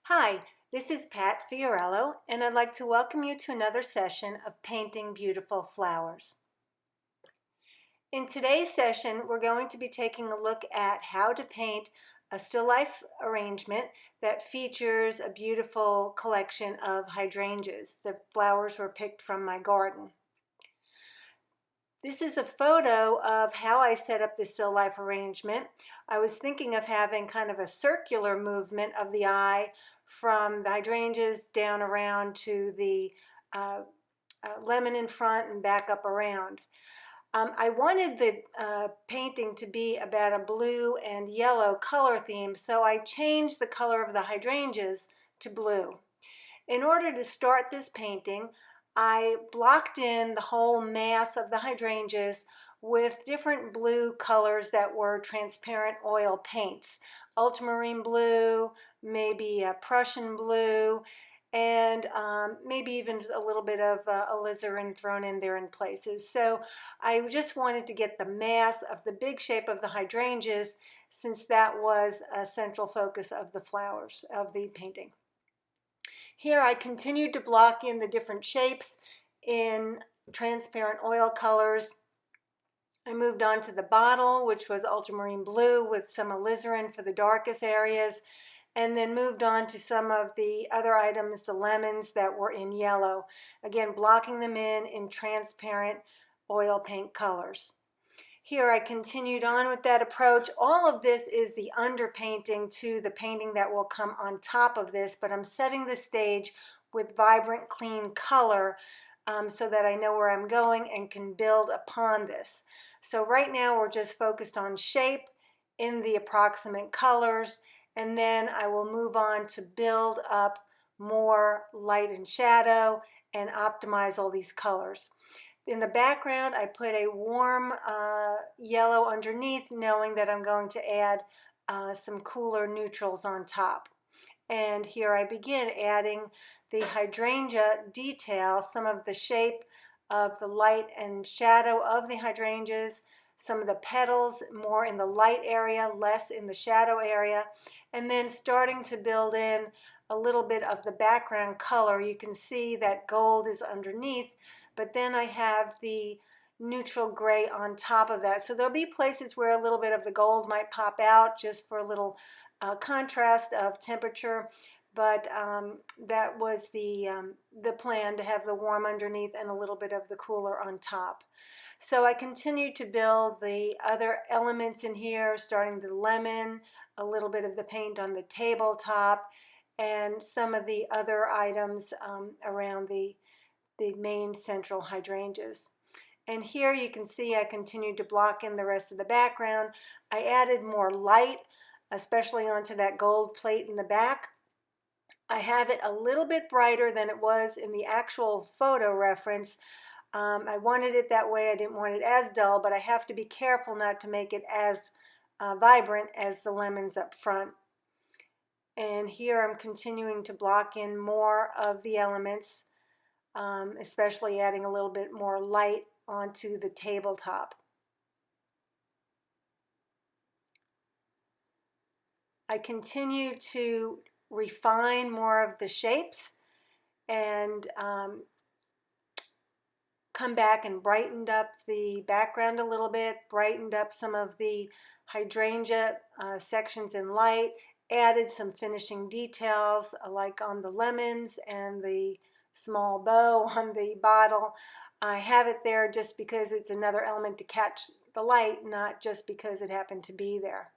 Hi, this is Pat Fiorello, and I'd like to welcome you to another session of Painting Beautiful Flowers. In today's session, we're going to be taking a look at how to paint a still life arrangement that features a beautiful collection of hydrangeas. The flowers were picked from my garden. This is a photo of how I set up the still life arrangement. I was thinking of having kind of a circular movement of the eye from the hydrangeas down around to the lemon in front and back up around. I wanted the painting to be about a blue and yellow color theme, so I changed the color of the hydrangeas to blue. In order to start this painting, I blocked in the whole mass of the hydrangeas with different blue colors that were transparent oil paints. Ultramarine blue, maybe a Prussian blue, and maybe even a little bit of alizarin thrown in there in places. So I just wanted to get the mass of the big shape of the hydrangeas, since that was a central focus of the flowers of the painting. Here I continued to block in the different shapes in transparent oil colors. I moved on to the bottle, which was ultramarine blue with some alizarin for the darkest areas, and then moved on to some of the other items, the lemons that were in yellow. Again, blocking them in transparent oil paint colors. Here I continued on with that approach. All of this is the underpainting to the painting that will come on top of this, but I'm setting the stage with vibrant, clean color so that I know where I'm going and can build upon this. So right now we're just focused on shape in the approximate colors, and then I will move on to build up more light and shadow and optimize all these colors. In the background, I put a warm yellow underneath, knowing that I'm going to add some cooler neutrals on top. And here I begin adding the hydrangea detail, some of the shape of the light and shadow of the hydrangeas, some of the petals more in the light area, less in the shadow area, and then starting to build in a little bit of the background color. You can see that gold is underneath, but then I have the neutral gray on top of that. So there'll be places where a little bit of the gold might pop out just for a little contrast of temperature, but that was the plan, to have the warm underneath and a little bit of the cooler on top. So I continued to build the other elements in here, starting the lemon, a little bit of the paint on the tabletop, and some of the other items around the main central hydrangeas. And here you can see I continued to block in the rest of the background. I added more light, especially onto that gold plate in the back. I have it a little bit brighter than it was in the actual photo reference. I wanted it that way. I didn't want it as dull, but I have to be careful not to make it as vibrant as the lemons up front. And here I'm continuing to block in more of the elements, especially adding a little bit more light onto the tabletop. I continue to refine more of the shapes and come back and brightened up the background a little bit, brightened up some of the hydrangea sections in light, added some finishing details like on the lemons and the small bow on the bottle. I have it there just because it's another element to catch the light, not just because it happened to be there.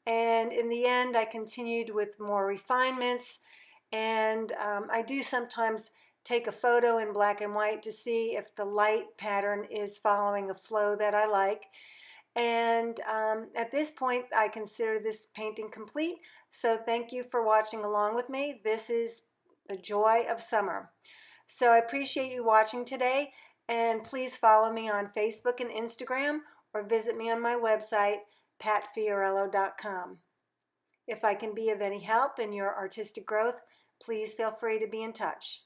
And in the end, I continued with more refinements, and I do sometimes take a photo in black and white to see if the light pattern is following a flow that I like. And at this point, I consider this painting complete. So thank you for watching along with me. This is the joy of summer. So I appreciate you watching today, and please follow me on Facebook and Instagram, or visit me on my website, patfiorello.com. If I can be of any help in your artistic growth, please feel free to be in touch.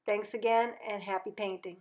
Thanks again, and happy painting.